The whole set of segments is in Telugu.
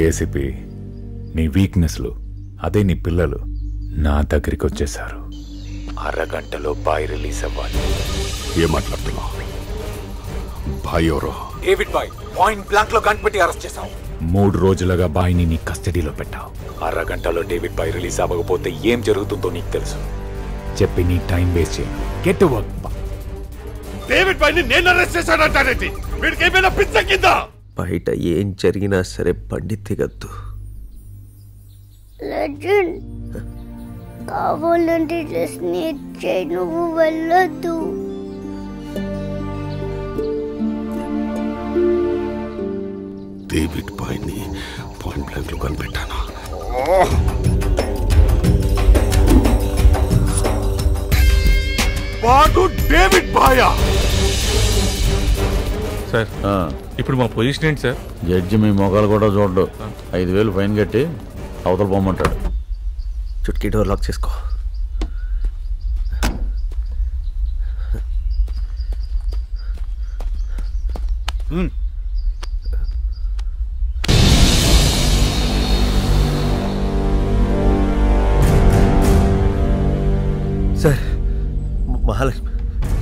ఏసీపీ, నీ వీక్నెస్లు అదే నీ పిల్లలు నా దగ్గరికి వచ్చేశారు. అరగంటలో బాయ్ రిలీజ్ అవ్వాలి. ఏం మాట్లాడుతున్నావు? బాయ్ ఎవరో? డేవిడ్ బాయ్ పాయింట్ బ్లాంక్ లో గన్ పెట్టి అరెస్ట్ చేశావు. 3 రోజులుగా బాయ్ని నీ కస్టడీలో పెట్టావు. అరగంటలో డేవిడ్ బాయ్ రిలీజ్ అవ్వకపోతే ఏం జరుగుతుందో నీకు తెలుసు. చెప్పి నీ టైం వేస్ట్ చేయను. Get to work. David boy ని నేను అరెస్ట్ చేశానంటానేంటి? వీడికి ఏమైనా పిచ్చెక్కిందా? బయట ఏం జరిగినా సరే బండి దిగద్దు. లెజెండ్, కావాలంటే స్నేక్ చేయి, నువ్వు వెళ్ళొద్దు. డేవిడ్ బాయ్ ని పాయింట్ బ్లాంక్ లో కనిపెట్టాను. వాడు డేవిడ్ బాయా? సార్ ఇప్పుడు మా పొజిషన్ ఏంటి సార్? జడ్జి మీ మొగాలు కూడా చూడ్డు. 5,000 ఫైన్ కట్టి అవతల పోమంటాడు. చుట్కీ డోర్ లాక్ చేసుకో. సార్, మహాలక్ష్మి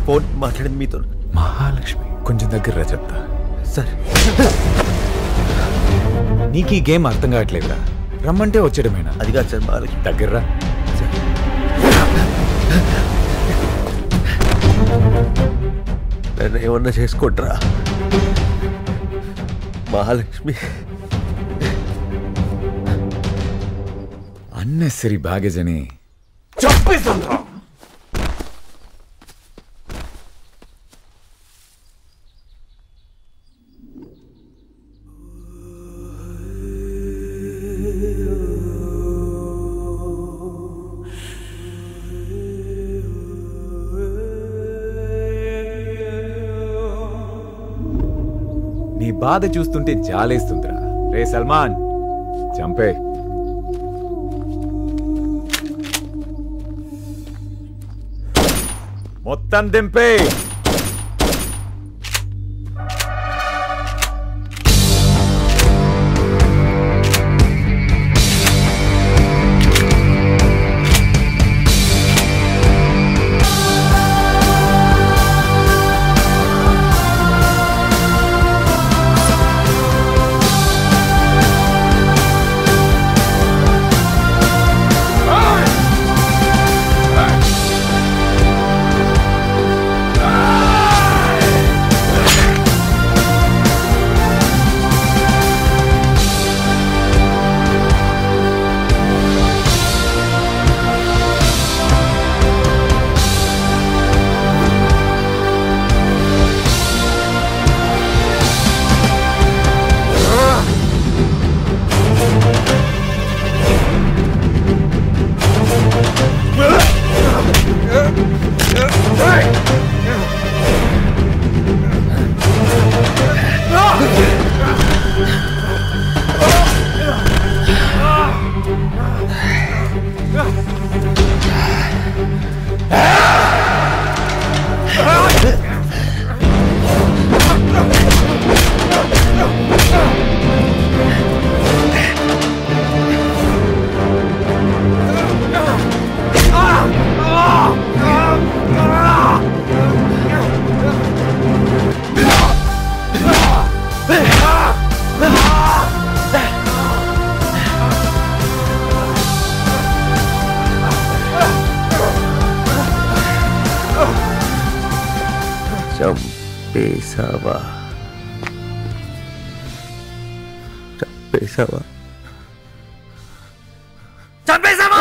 ఫోన్ మాట్లాడింది మీతో. మహాలక్ష్మి కొంచెం దగ్గర చెప్తా. సార్, నీకు ఈ గేమ్ అర్థం కావట్లేదురా. రమ్మంటే వచ్చేయడమేనా? అది కాదు సార్, మహాలక్ష్మి దగ్గర్రా. నన్ను ఏమన్నా చేసుకుంటారా? మహాలక్ష్మి అన్నెసరీ బ్యాగేజ్ అని చంపేశాను. నీ బాధ చూస్తుంటే జాలేస్తుందిరా. రే సల్మాన్, చంపే. మొత్తం దింపే. చంపేశావా? చంపేశావా? చంపేశావా?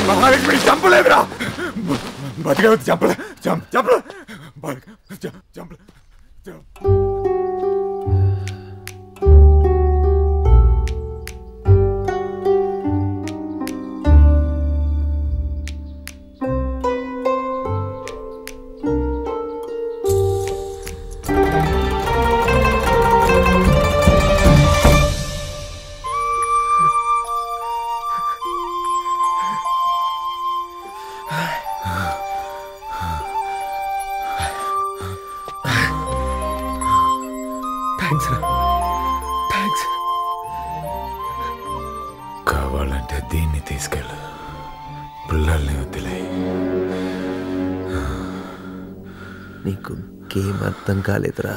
మహాలక్ష్మి చంపలేదురా. బతికే చంపలే. చంపలే. చంపలే. థ్యాంక్స్ రా, థ్యాంక్స్. కావాలంటే దీన్ని తీసుకెళ్ళు, పిల్లల్ని వదిలే. నీకు గేమ్ అర్థం కాలేదురా.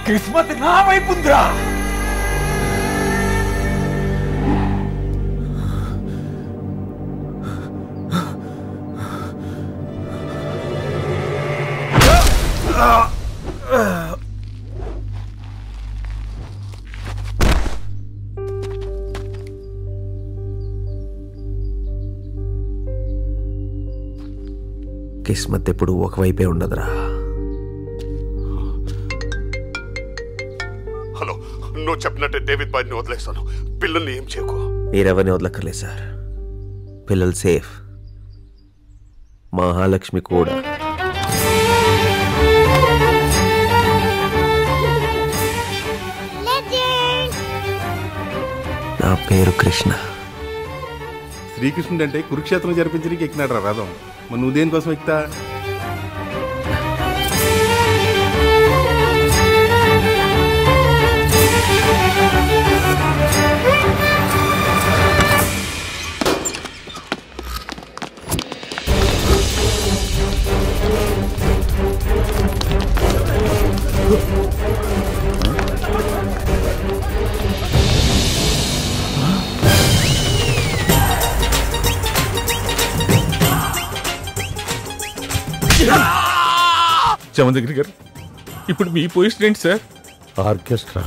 కిస్మత్ నా వైపు ఉందిరా. కిస్మత్ ఎప్పుడు ఒకవైపే ఉండదురా. హలో, నువ్వు చెప్పినట్టే డేవిడ్ బాయ్ని వదిలేస్తాను. పిల్లల్ని ఏం చేయకు. మీరెవరిని వదలక్కర్లేదు సార్. పిల్లలు సేఫ్, మహాలక్ష్మి కూడా. నా పేరు కృష్ణ. శ్రీకృష్ణుడు అంటే కురుక్షేత్రం జరిపించడానికి ఎక్కినాడు రా రథం. మరి నువ్వు దేనికోసం ఎక్కుతా? చమదగిరి గారు, ఇప్పుడు మీ పొజిషన్ ఏంటి సార్? ఆర్కెస్ట్రా.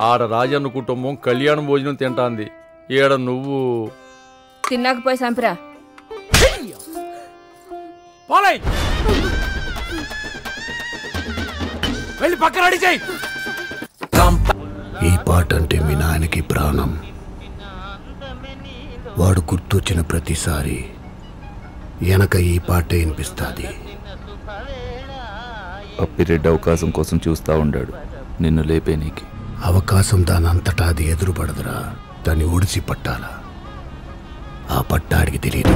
ఆడ రాజన్న కుటుంబం కళ్యాణం భోజనం తింటాంది, ఈడ నువ్వు తిన్నాకపోయి సంపరా. వెళ్ళి పక్కన రెడీ చేయి. ఈ పాట అంటే మీ నాయనకి ప్రాణం. వాడు గుర్తొచ్చిన ప్రతిసారి వెనక ఈ పాటే వినిపిస్తుంది. అప్పిరెడ్డి అవకాశం కోసం చూస్తా ఉండాడు నిన్ను లేపే నీకి. అవకాశం దాని అంతటా అది ఎదురుపడదురా, దాన్ని ఒడిసి పట్టాలా. ఆ పట్టాడికి తెలియదు.